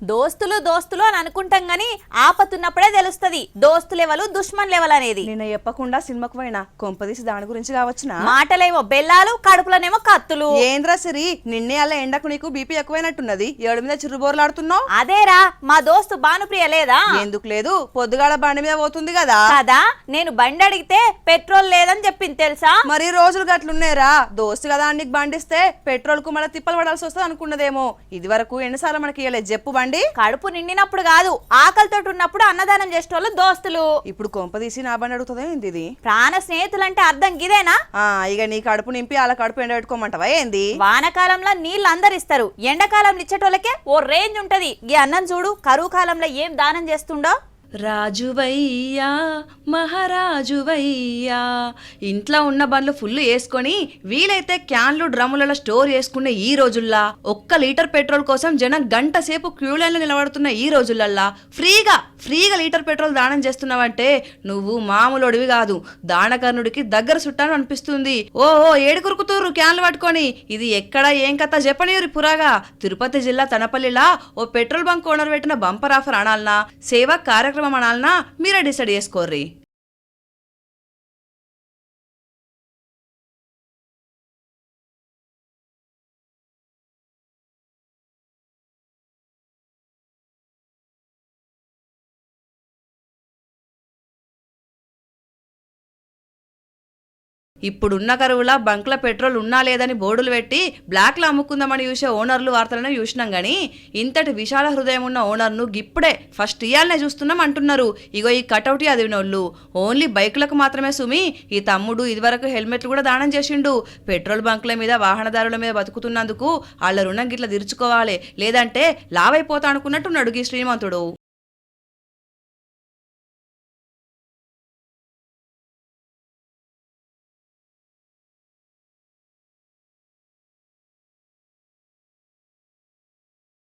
దోస్తులు దోస్తులు అని అనుకుంటాం గాని ఆపతున్నప్పుడే తెలుస్తది దోస్తు లెవెల్ దుష్మన్ లెవెల్ అనేది. నిన్న చెప్పకుండా సినిమాకు పోయినా కొంపదీసి దాని గురించి కావచ్చునా? మాటలేమో బెల్లాలు, కడుపులోనేమో కత్తులు. ఏంద్రా సిరి, నిన్నే అలా ఎండకు నీకు బీపీ ఎక్కువైనట్టున్నది, ఏడు మీద చిరుబోర్లాడుతున్నావు. అదేరా మా దోస్తు భానుప్రియ లేదా? ఎందుకు లేదు, పొద్దుగాల బండి మీద పోతుంది కదా. కదా, నేను బండి అడిగితే పెట్రోల్ లేదని చెప్పింది తెలుసా? మరి రోజులు గట్లున్నారా? దోస్తు కదా నీకు బండిస్తే పెట్రోల్ కు మళ్ళీ తిప్పలు పడాల్సి వస్తుంది అనుకున్నదేమో. ఇది వరకు ఎన్నిసార్లు మనకి ఇవ్వలేదు చెప్పు బండి? కడుపు నిండినప్పుడు కాదు, ఆకలితో ఉన్నప్పుడు అన్నదానం చేసేటోళ్ళు దోస్తులు. ఇప్పుడు కొంపదీసి నా బండి అడుగుతుందా ఏంది? ఇది ప్రాణ స్నేహితులంటే అర్థం గిదేనా? ఇక నీ కడుపు నింపి అలా కడుపు ఎండబెట్టుకోమంటావా ఏంది? వానకాలంలో నీళ్ళు అందరు ఇస్తారు, ఎండాకాలంలో ఇచ్చేటోళ్ళకే ఓ రేంజ్ ఉంటది. ఈ అన్నం చూడు, కరువు కాలంలో ఏం దానం చేస్తుండో. రాజువయ్యా మహారాజువయ్యా, ఇంట్లో ఉన్న బండ్లు ఫుల్ వేసుకొని వీలైతే క్యాన్లు డ్రమ్ములలో స్టోర్ చేసుకునే ఈ రోజుల్లా, 1 లీటర్ పెట్రోల్ కోసం జనం గంట సేపు క్యూ లైన్లో నిలబడుతున్న ఈ రోజులల్లా ఫ్రీగా లీటర్ పెట్రోల్ దానం చేస్తున్నావంటే నువ్వు మామూలుడివి కాదు, దానకర్ణుడికి దగ్గర చుట్టాను అనిపిస్తుంది. ఓహో ఏడు కురుకుతూరు క్యాన్లు పట్టుకొని. ఇది ఎక్కడ ఏం కథ చెప్పనీరు పురాగా. తిరుపతి జిల్లా తనపల్లిలా ఓ పెట్రోల్ బంక్ ఓనర్ పెట్టిన బంపర్ ఆఫర్ అనాలనా, సేవా కార్యక్రమం అనాలనా, మీరే డిసైడ్ చేసుకోర్రి. ఇప్పుడున్న కరువులా బంక్ల పెట్రోల్ ఉన్నా లేదని బోర్డులు పెట్టి బ్లాక్లో అమ్ముకుందామని చూసే ఓనర్లు వార్తలను చూసినాం గానీ ఇంతటి విశాల హృదయం ఉన్న ఓనర్ను గిప్పుడే ఫస్ట్ ఇయాలనే చూస్తున్నాం అంటున్నారు. ఇగో ఈ కటౌటి అదివినోళ్ళు ఓన్లీ బైకులకు మాత్రమే సుమి. ఈ తమ్ముడు ఇదివరకు హెల్మెట్లు కూడా దానం చేసిండు. పెట్రోల్ బంకుల మీద వాహనదారుల మీద బతుకుతున్నందుకు వాళ్ళ రుణం గిట్ల తీర్చుకోవాలి, లేదంటే లావైపోతా అనుకున్నట్టున్నాడు ఈ శ్రీమంతుడు.